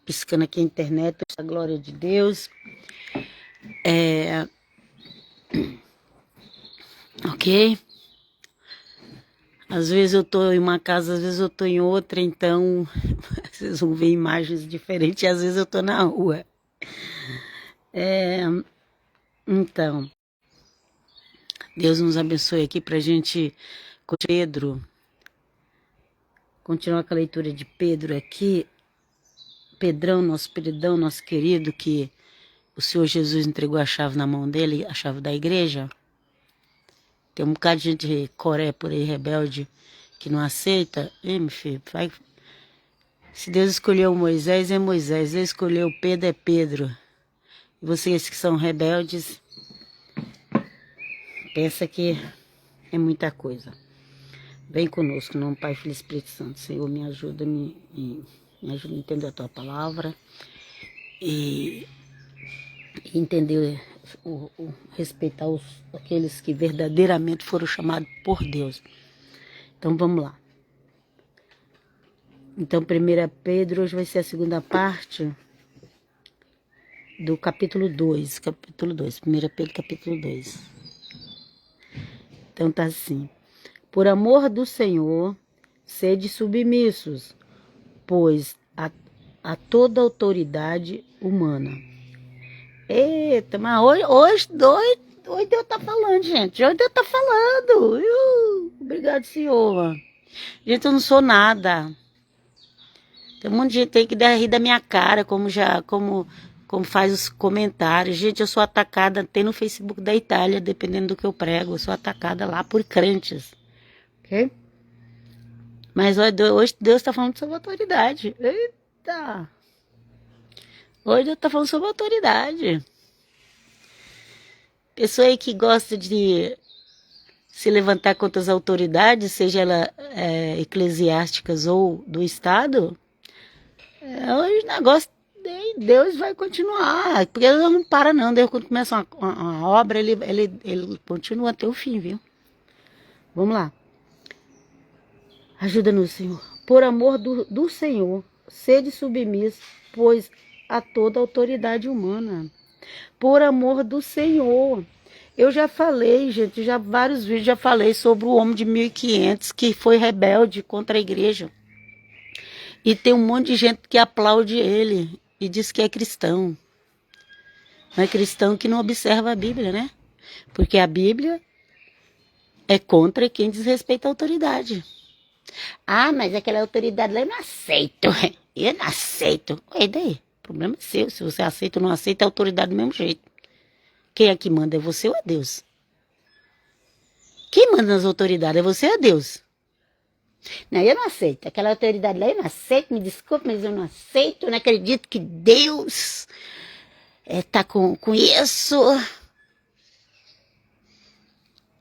Piscando aqui a internet, a glória de Deus. Ok? Às vezes eu tô em uma casa, às vezes eu tô em outra, então vocês vão ver imagens diferentes, e às vezes eu tô na rua. Então, Deus nos abençoe aqui pra gente, com Pedro, continuar com a leitura de Pedro aqui. Pedrão, nosso querido, que o Senhor Jesus entregou a chave na mão dele, a chave da igreja. Tem um bocado de gente coré por aí, rebelde, que não aceita. Meu filho, vai. Se Deus escolheu Moisés, é Moisés. Deus escolheu Pedro, é Pedro. E vocês que são rebeldes, pensa que é muita coisa. Vem conosco, não, Pai, Filho e Espírito Santo. Senhor, me ajuda, me ajuda a entender a Tua palavra e entender, respeitar aqueles que verdadeiramente foram chamados por Deus. Então, vamos lá. Então, 1 Pedro, hoje vai ser a segunda parte do capítulo 2. Capítulo 2, 1 Pedro, capítulo 2. Então, tá assim. Por amor do Senhor, sede submissos, pois a toda autoridade humana. Eita, mas hoje Deus tá falando, gente. Hoje Deus tá falando. Obrigado, Senhor. Gente, eu não sou nada. Tem um monte de gente aí que dá rir da minha cara, como faz os comentários. Gente, eu sou atacada até no Facebook da Itália, dependendo do que eu prego. Eu sou atacada lá por crentes. Ok? Mas hoje Deus está falando sobre autoridade. Eita! Hoje Deus está falando sobre autoridade. Pessoa aí que gosta de se levantar contra as autoridades, seja elas eclesiásticas ou do Estado, hoje o negócio Deus vai continuar. Porque Deus não para não. Deus, quando começa uma obra, ele continua até o fim, viu? Vamos lá. Ajuda-nos, Senhor. Por amor do Senhor, sede submisso, pois a toda autoridade humana. Por amor do Senhor. Eu já falei, gente, já vários vídeos já falei sobre o homem de 1500 que foi rebelde contra a igreja. E tem um monte de gente que aplaude ele e diz que é cristão. Não é cristão que não observa a Bíblia, né? Porque a Bíblia é contra quem desrespeita a autoridade. Ah, mas aquela autoridade lá eu não aceito. Eu não aceito. E daí? O problema é seu. Se você aceita ou não aceita, é autoridade do mesmo jeito. Quem é que manda? É você ou é Deus? Quem manda nas autoridades? É você ou é Deus? Não, eu não aceito. Aquela autoridade lá eu não aceito. Me desculpe, mas eu não aceito. Eu não acredito que Deus tá com isso.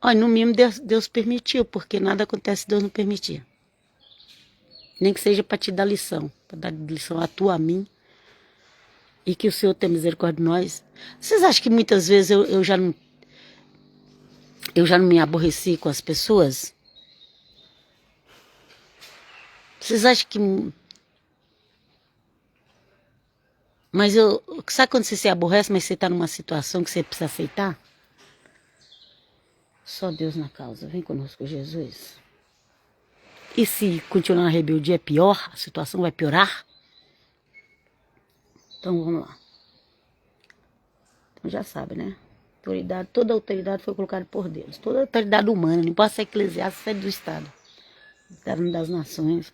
Olha, no mínimo Deus permitiu, porque nada acontece se Deus não permitir. Nem que seja para te dar lição, para dar lição a tu, a mim, e que o Senhor tenha misericórdia de nós. Vocês acham que muitas vezes eu já não me aborreci com as pessoas? Vocês acham que... Mas sabe quando você se aborrece, mas você está numa situação que você precisa aceitar? Só Deus na causa. Vem conosco, Jesus. E se continuar a rebeldia é pior? A situação vai piorar? Então vamos lá. Então já sabe, né? Toda autoridade foi colocada por Deus. Toda autoridade humana, não pode ser eclesiástica, é do Estado. Estado das nações.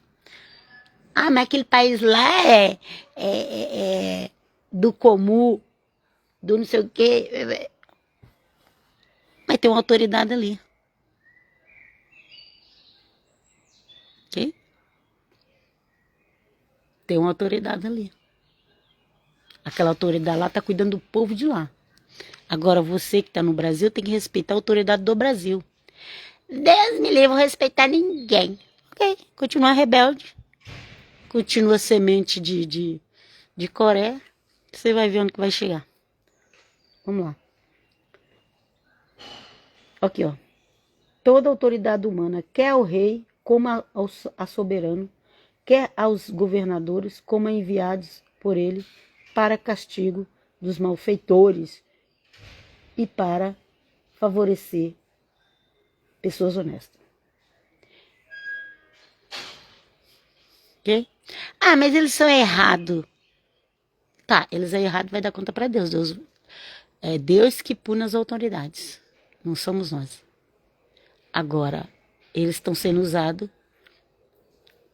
Ah, mas aquele país lá é do comum, do não sei o quê. Mas tem uma autoridade ali. Ok? Tem uma autoridade ali. Aquela autoridade lá está cuidando do povo de lá. Agora você que está no Brasil tem que respeitar a autoridade do Brasil. Deus me livre, vou respeitar ninguém. Ok, continua rebelde. Continua semente de Coré. Você vai ver onde que vai chegar. Vamos lá. Aqui, ó. Toda autoridade humana, quer o rei como a soberano, quer aos governadores como enviados por ele para castigo dos malfeitores e para favorecer pessoas honestas. Ok? Ah, mas eles são errados. Tá, eles são errados, vai dar conta para Deus. É Deus que pune as autoridades, não somos nós. Agora, eles estão sendo usados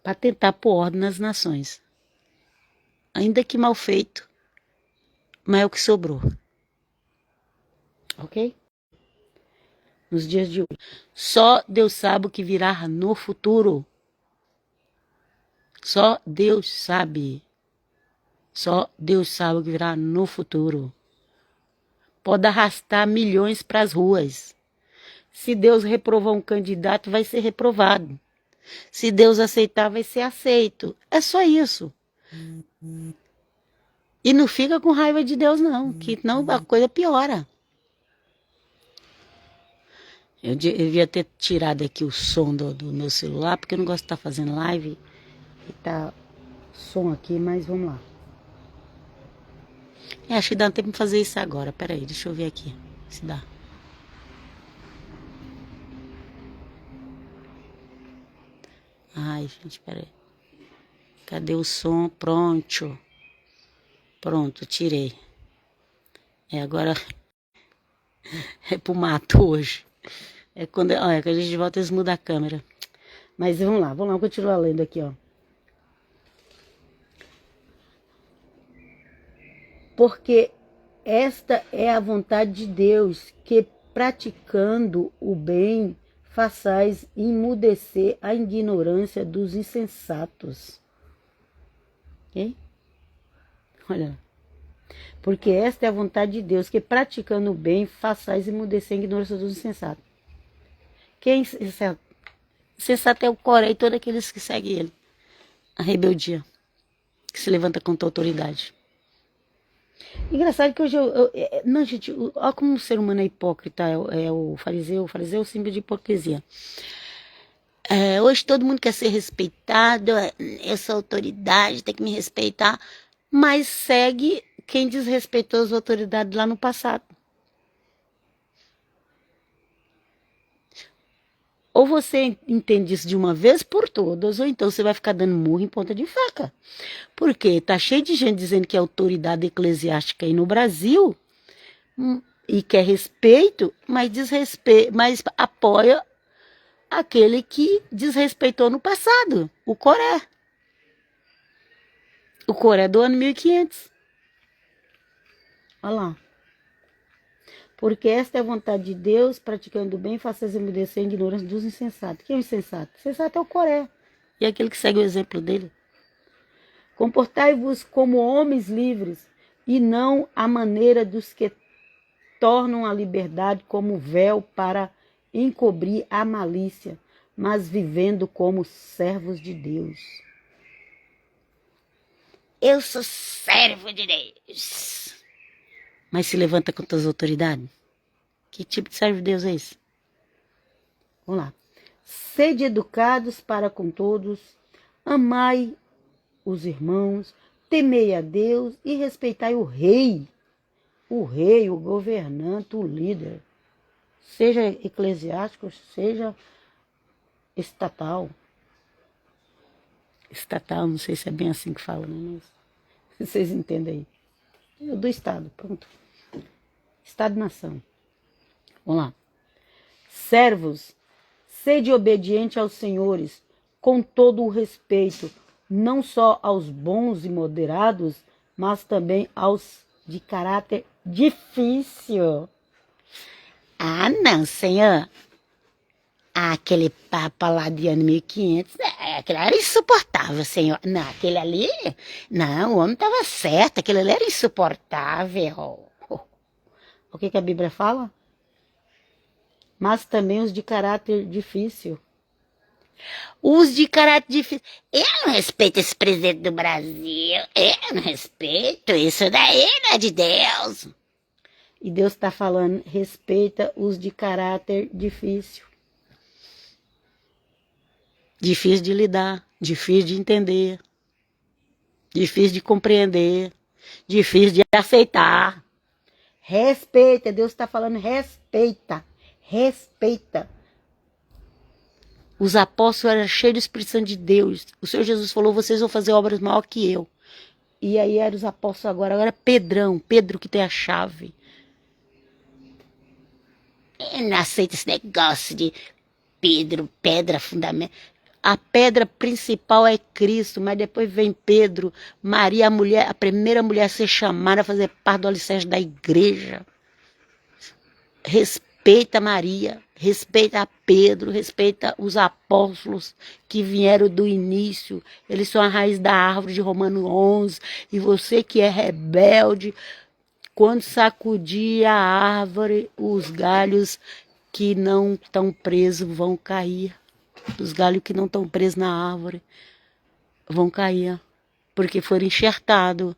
para tentar pôr ordem nas nações. Ainda que mal feito, mas é o que sobrou. Ok? Nos dias de hoje. Só Deus sabe o que virá no futuro. Só Deus sabe. Só Deus sabe o que virá no futuro. Pode arrastar milhões para as ruas. Se Deus reprovar um candidato, vai ser reprovado. Se Deus aceitar, vai ser aceito. É só isso. E não fica com raiva de Deus, não, que não a coisa piora. Eu devia ter tirado aqui o som do meu celular, porque eu não gosto de estar fazendo live e tá som aqui, mas vamos lá. Acho que dá tempo de fazer isso agora. Peraí, deixa eu ver aqui se dá. Ai, gente, peraí. Cadê o som? Pronto. Pronto, tirei. Agora é pro mato hoje. Quando a gente volta, eles mudam a câmera. Mas vamos lá, continuar lendo aqui, ó. Porque esta é a vontade de Deus, que praticando o bem façais emudecer a ignorância dos insensatos. Ok? Olha. Porque esta é a vontade de Deus, que praticando o bem façais emudecer a ignorância dos insensatos. Quem é insensato? Insensato é o Coré e todos aqueles que seguem ele. A rebeldia, que se levanta contra a autoridade. Engraçado que hoje não, gente, olha como o ser humano é hipócrita, o fariseu. O fariseu é o símbolo de hipocrisia. Hoje todo mundo quer ser respeitado, eu sou autoridade, tem que me respeitar, mas segue quem desrespeitou as autoridades lá no passado. Ou você entende isso de uma vez por todas, ou então você vai ficar dando murro em ponta de faca. Porque tá cheio de gente dizendo que é autoridade eclesiástica aí no Brasil e quer respeito, mas apoia aquele que desrespeitou no passado, o Coré. O Coré do ano 1500. Olha lá. Porque esta é a vontade de Deus, praticando o bem, faça emudecer a ignorância dos insensatos. Quem é o insensato? O insensato é o Coré. E aquele que segue o exemplo dele. Comportai-vos como homens livres, e não à maneira dos que tornam a liberdade como véu para encobrir a malícia, mas vivendo como servos de Deus. Eu sou servo de Deus. Mas se levanta contra as autoridades? Que tipo de servo de Deus é esse? Vamos lá. Sede educados para com todos, amai os irmãos, temei a Deus e respeitai o rei, o governante, o líder, seja eclesiástico, seja estatal. Estatal, não sei se é bem assim que fala, né? Mas vocês entendem aí. Do Estado, pronto. Estado-nação. Vamos lá. Servos, sede obediente aos senhores, com todo o respeito, não só aos bons e moderados, mas também aos de caráter difícil. Ah, não, senhor. Aquele papo lá de ano 1500, aquele era insuportável, senhor. Não, aquele ali, não, o homem estava certo, aquele ali era insuportável. O que a Bíblia fala? Mas também os de caráter difícil. Os de caráter difícil. Eu não respeito esse presidente do Brasil. Eu não respeito. Isso daí não é de Deus. E Deus está falando, respeita os de caráter difícil. Difícil de lidar. Difícil de entender, difícil de compreender, difícil de aceitar. Respeita, Deus está falando, respeita, respeita. Os apóstolos eram cheios do Espírito Santo de Deus. O Senhor Jesus falou, vocês vão fazer obras maior que eu. E aí eram os apóstolos agora é Pedro que tem a chave. Eu não aceito esse negócio de Pedro, pedra fundamental. A pedra principal é Cristo, mas depois vem Pedro, Maria, a primeira mulher a ser chamada a fazer parte do alicerce da igreja. Respeita Maria, respeita Pedro, respeita os apóstolos que vieram do início. Eles são a raiz da árvore de Romanos 11. E você que é rebelde, quando sacudir a árvore, os galhos que não estão presos vão cair. Os galhos que não estão presos na árvore vão cair, porque foram enxertados.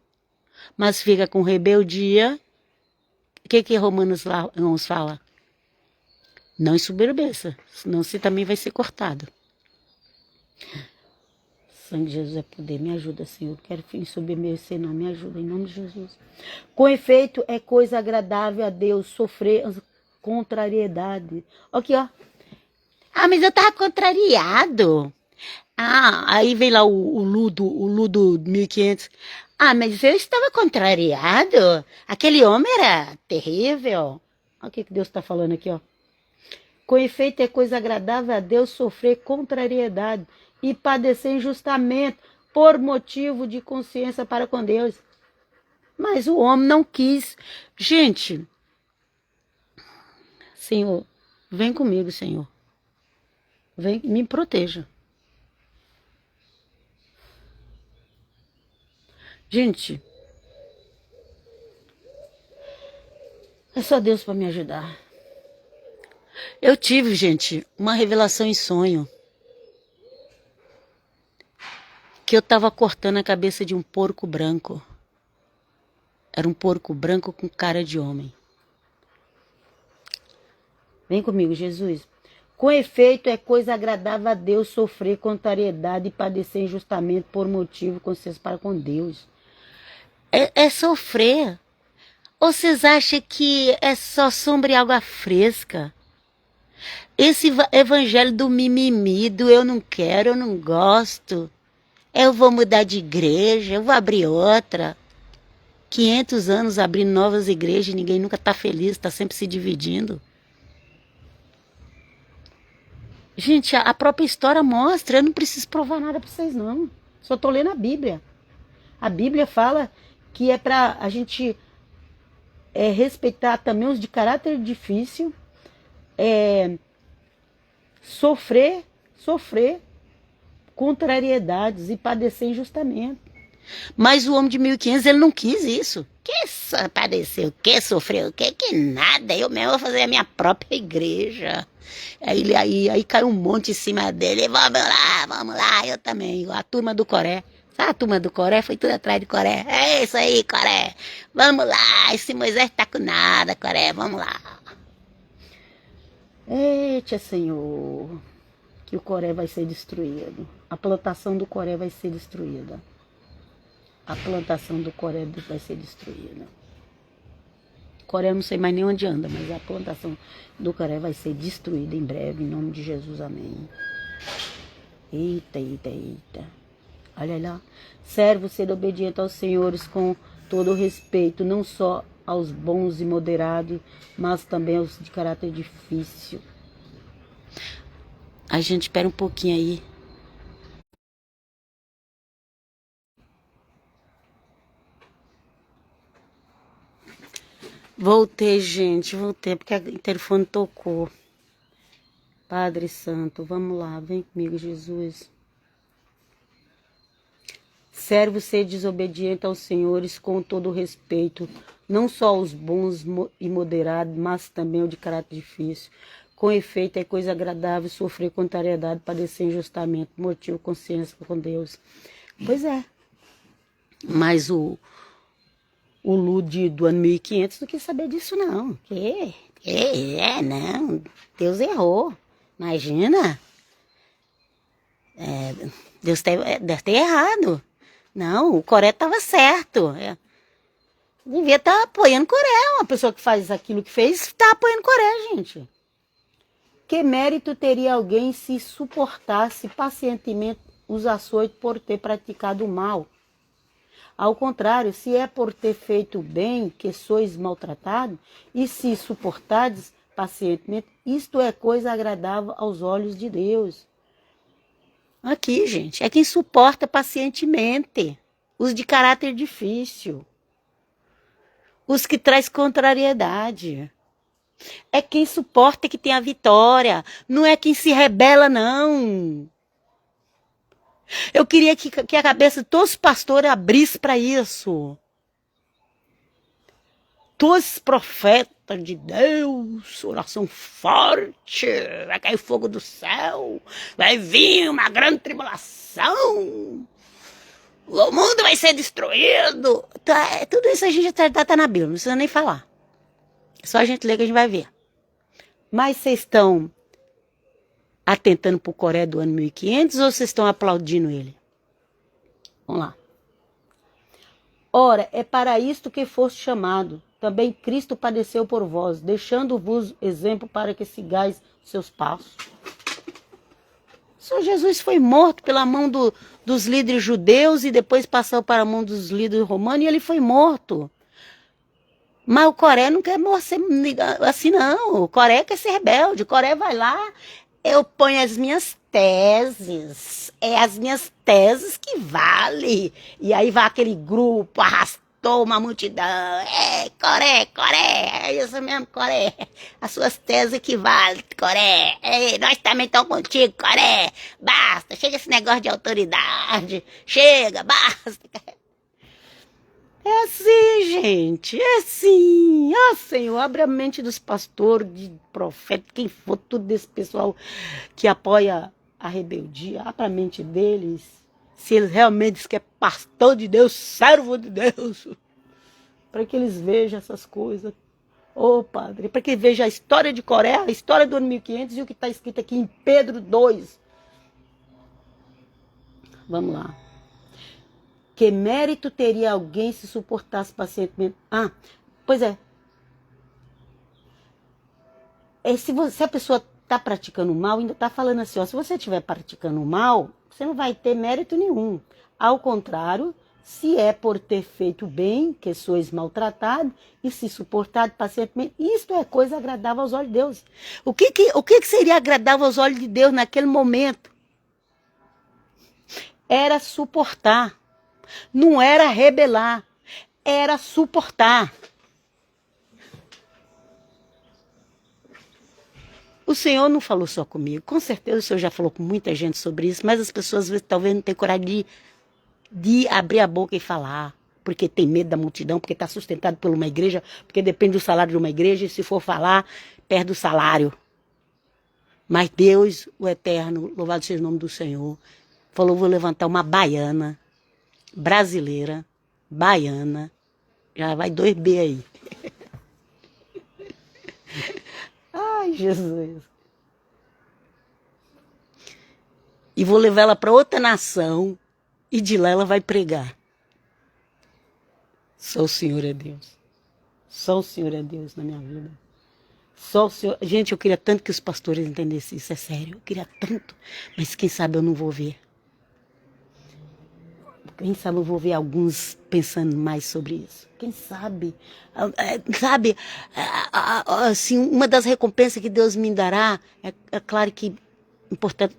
Mas fica com rebeldia. O que Romanos 11 fala? Não ensoberbeça, senão você também vai ser cortado. Sangue de Jesus é poder, me ajuda, Senhor. Quero ensoberbecer, não, me ajuda, em nome de Jesus. Com efeito, é coisa agradável a Deus sofrer as contrariedades. Aqui, ó. Ah, mas eu tava contrariado. Ah, aí vem lá o Ludo 1500. Ah, mas eu estava contrariado. Aquele homem era terrível. Olha o que Deus está falando aqui, ó. Com efeito, é coisa agradável a Deus sofrer contrariedade e padecer injustamento por motivo de consciência para com Deus. Mas o homem não quis. Gente, Senhor, vem comigo, Senhor. Vem, me proteja. Gente, é só Deus para me ajudar. Eu tive, gente, uma revelação em sonho. Que eu estava cortando a cabeça de um porco branco. Era um porco branco com cara de homem. Vem comigo, Jesus. Com efeito, é coisa agradável a Deus sofrer contrariedade e padecer injustamente por motivo consciência para com Deus. É sofrer. Ou vocês acham que é só sombra e água fresca? Esse evangelho do mimimi, do eu não quero, eu não gosto. Eu vou mudar de igreja, eu vou abrir outra. 500 anos abrindo novas igrejas e ninguém nunca está feliz, está sempre se dividindo. Gente, a própria história mostra, eu não preciso provar nada para vocês não. Só estou lendo a Bíblia. A Bíblia fala que é para a gente respeitar também os de caráter difícil, sofrer contrariedades e padecer injustamente. Mas o homem de 1500, ele não quis isso. Que padecer o que, sofrer o que nada, eu mesmo vou fazer a minha própria igreja. Aí caiu um monte em cima dele, vamos lá, eu também, a turma do Coré. Sabe a turma do Coré? Foi tudo atrás de Coré. É isso aí, Coré. Vamos lá, esse Moisés tá com nada, Coré, vamos lá. Eita, Senhor, que o Coré vai ser destruído. A plantação do Coré vai ser destruída. A plantação do Coré vai ser destruída. Coré eu não sei mais nem onde anda, mas a plantação do Coré vai ser destruída em breve, em nome de Jesus, amém. Eita. Olha lá. Servo, ser obediente aos senhores com todo o respeito, não só aos bons e moderados, mas também aos de caráter difícil. A gente espera um pouquinho aí. Voltei, gente, porque o telefone tocou. Padre Santo, vamos lá, vem comigo, Jesus. Servo, ser desobediente aos senhores com todo o respeito, não só aos bons e moderados, mas também ao de caráter difícil. Com efeito, é coisa agradável sofrer contrariedade, padecer injustamento, motivo, consciência com Deus. Pois é. Mas o Lude do ano 1500 não quis saber disso, não. Não. Deus errou. Imagina. Deus deve ter errado. Não, o Coré estava certo. Devia estar apoiando Coré. Uma pessoa que faz aquilo que fez está apoiando Coré, gente. Que mérito teria alguém se suportasse pacientemente os açoites por ter praticado o mal? Ao contrário, se é por ter feito o bem que sois maltratados, e se suportardes pacientemente, isto é coisa agradável aos olhos de Deus. Aqui, gente, é quem suporta pacientemente, os de caráter difícil, os que traz contrariedade. É quem suporta que tem a vitória, não é quem se rebela, não. Eu queria que a cabeça de todos os pastores abrisse para isso. Todos os profetas de Deus, oração forte, vai cair fogo do céu, vai vir uma grande tribulação, o mundo vai ser destruído. Tudo isso a gente tá na Bíblia, não precisa nem falar. É só a gente ler que a gente vai ver. Mas vocês estão atentando para o Coré do ano 1500 ou vocês estão aplaudindo ele? Vamos lá. Ora, é para isto que foste chamado. Também Cristo padeceu por vós, deixando-vos exemplo para que sigais seus passos. O Senhor Jesus foi morto pela mão dos líderes judeus e depois passou para a mão dos líderes romanos e ele foi morto. Mas o Coré não quer morrer assim, não. O Coré quer ser rebelde. O Coré vai lá, eu ponho as minhas teses. É as minhas teses que vale. E aí vai aquele grupo, arrastou uma multidão. Coré. É isso mesmo, Coré. As suas teses que valem, Coré. Nós também estamos contigo, Coré. Basta, chega esse negócio de autoridade. Chega, basta. É assim, gente, é assim. Senhor, abre a mente dos pastores, de profetas, quem for, tudo desse pessoal que apoia a rebeldia. Abre a mente deles, se eles realmente dizem que é pastor de Deus, servo de Deus, para que eles vejam essas coisas. Padre, para que vejam a história de Coré, a história do ano 1500 e o que está escrito aqui em Pedro 2. Vamos lá. Que mérito teria alguém se suportasse pacientemente? Pois é. Se a pessoa está praticando mal, ainda está falando assim, se você estiver praticando mal, você não vai ter mérito nenhum. Ao contrário, se é por ter feito bem, que sois maltratado, e se suportado pacientemente, isto é coisa agradável aos olhos de Deus. O que seria agradável aos olhos de Deus naquele momento? Era suportar. Não era rebelar, era suportar. O Senhor não falou só comigo. Com certeza o Senhor já falou com muita gente sobre isso, mas as pessoas às vezes, talvez não tenham coragem de abrir a boca e falar, porque tem medo da multidão, porque está sustentado por uma igreja, porque depende do salário de uma igreja, e se for falar, perde o salário. Mas Deus, o Eterno, louvado seja o nome do Senhor, falou, vou levantar uma baiana, brasileira, baiana, já vai 2B aí. Ai, Jesus. E vou levar ela para outra nação e de lá ela vai pregar. Só o Senhor é Deus. Só o Senhor é Deus na minha vida. Só o Senhor. Gente, eu queria tanto que os pastores entendessem isso, é sério. Eu queria tanto, mas quem sabe eu não vou ver. Quem sabe eu vou ver alguns pensando mais sobre isso. Quem sabe? Sabe, assim, uma das recompensas que Deus me dará, é claro que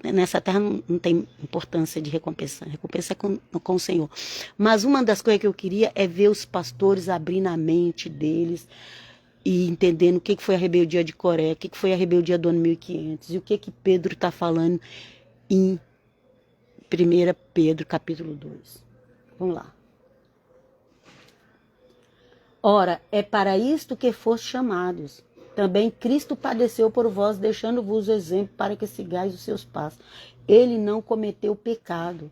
nessa terra não tem importância de recompensa. Recompensa é com o Senhor. Mas uma das coisas que eu queria é ver os pastores abrindo a mente deles e entendendo o que foi a rebeldia de Coré, o que foi a rebeldia do ano 1500 e o que Pedro está falando em 1 Pedro capítulo 2. Vamos lá. Ora, é para isto que foste chamados. Também Cristo padeceu por vós, deixando-vos exemplo para que sigais os seus passos. Ele não cometeu pecado.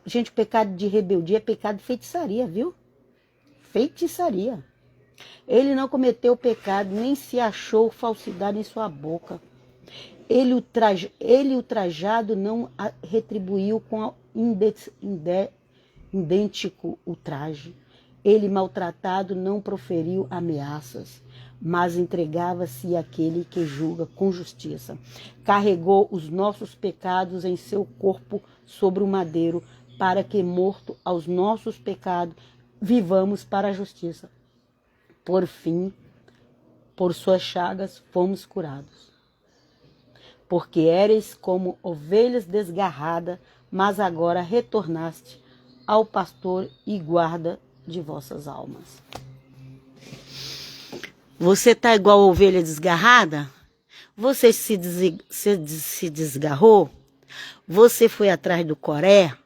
Gente, o pecado de rebeldia é pecado de feitiçaria, viu? Feitiçaria. Ele não cometeu pecado, nem se achou falsidade em sua boca. Ele ultrajado não retribuiu com idêntico ultraje. Ele maltratado não proferiu ameaças, mas entregava-se àquele que julga com justiça. Carregou os nossos pecados em seu corpo sobre o madeiro, para que, morto aos nossos pecados, vivamos para a justiça. Por fim, por suas chagas fomos curados. Porque eres como ovelhas desgarradas, mas agora retornaste ao pastor e guarda de vossas almas. Você está igual a ovelha desgarrada? Você se desgarrou? Você foi atrás do Coré?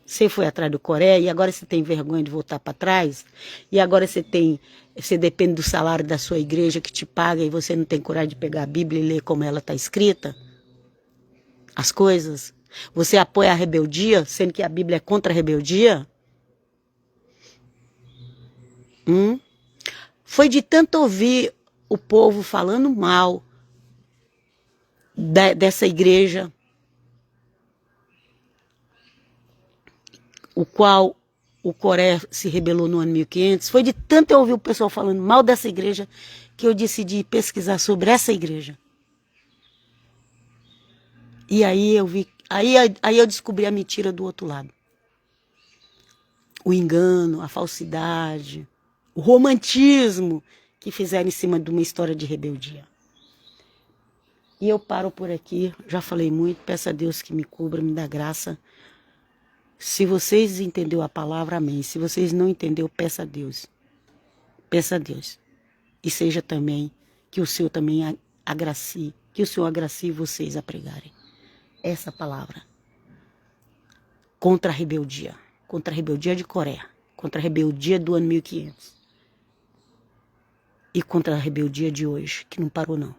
Você foi atrás do Coré e agora você tem vergonha de voltar para trás? E agora você depende do salário da sua igreja que te paga e você não tem coragem de pegar a Bíblia e ler como ela está escrita? As coisas? Você apoia a rebeldia, sendo que a Bíblia é contra a rebeldia? Foi de tanto ouvir o povo falando mal dessa igreja, o qual o Coré se rebelou no ano 1500. Foi de tanto eu ouvir o pessoal falando mal dessa igreja que eu decidi pesquisar sobre essa igreja. E aí eu descobri a mentira do outro lado. O engano, a falsidade, o romantismo que fizeram em cima de uma história de rebeldia. E eu paro por aqui, já falei muito, peço a Deus que me cubra, me dá graça. Se vocês entenderam a palavra, amém. Se vocês não entenderam, peça a Deus. Peça a Deus. E seja também, que o Senhor também agracie, que o Senhor agracie vocês a pregarem essa palavra. Contra a rebeldia de Coré, contra a rebeldia do ano 1500. E contra a rebeldia de hoje, que não parou não.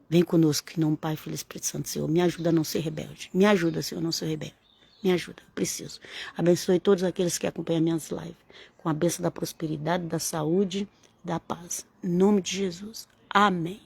Vem conosco, que não, Pai, Filho e Espírito Santo, Senhor. Me ajuda a não ser rebelde. Me ajuda, Senhor, a não ser rebelde. Me ajuda, eu preciso. Abençoe todos aqueles que acompanham minhas lives. Com a bênção da prosperidade, da saúde, da paz. Em nome de Jesus. Amém.